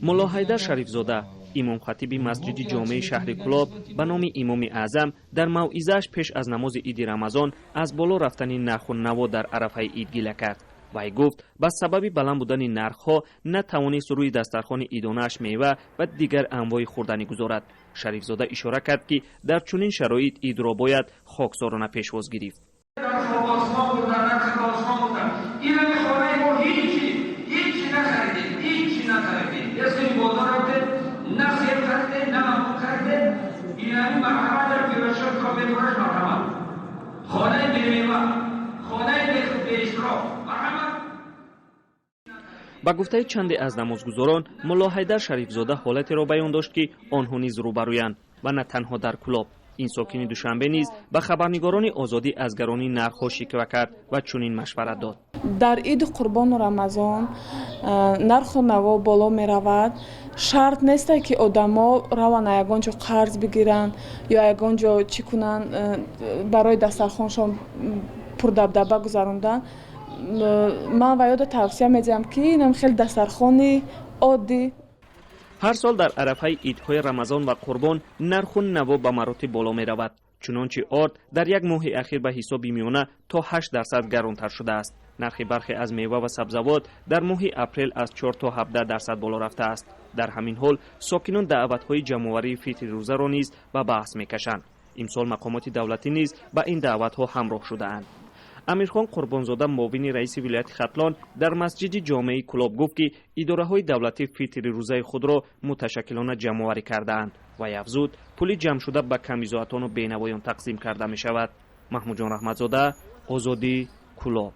ملا حیدر شریفزاده امام خطیب مسجد جامع شهر کلاب به نام امام اعظم در موعظه‌اش پیش از نماز عید رمضان از بالا رفتن نرخ و نوا در عرفه عید گله کرد. وی گفت به سبب بلند بودن نرخ‌ها نتوانست روی دسترخوان عیدانه‌اش میوه و دیگر انواع خوردنی گذارد. شریفزاده اشاره کرد که در چنین شرایط عید را باید خاکسارانه پیشواز گرفت. با گفته چند از نمازگزاران ملا حیدر شریفزاده حالتی را بیان داشت که آنها نیز روبرویند و نه تنها در کلاب. این ساکن دوشنبه نیز به خبرنگاران آزادی از گرانی نرخ‌ها شکوه کرد و چنین مشورت داد. در عید قربان و رمضان نرخ و نوا بالا می رود. شرط نیست که آدما روان یگان جا قرض بگیرند یا یگان جا چی کنند برای دسترخوانشان پر دبدبه گذراندن. من و یاد توصیه میدم که اینم خیلی دسترخوان عادی. هر سال در عرفه عیدهای رمضان و قربان نرخ و نوا به مراتب بالا می رود. چنانچه آرد در یک ماه اخیر به حساب میانه تا 8% گرانتر شده است. نرخ برخی از میوه و سبزوات در ماه اپریل از 4 تا 17% بالا رفته است. در همین حال ساکنان دعوت‌های جمع‌آوری فطر روزه را نیز به بحث می‌کشند. امسال مقامات دولتی نیز به این دعوت‌ها همراه شده‌اند. امیرخان قربانزاده معاون رئیس ولایت ختلان در مسجد جامع کلاب گفت که اداره‌های دولتی فطر روزه خود را متشکلانه جمع‌آوری کرده‌اند و افزود پول جمع شده به کمیزاتان و بینوایان تقسیم کرده می‌شود. محمود جان رحمتزاده، آزادی، کلاب.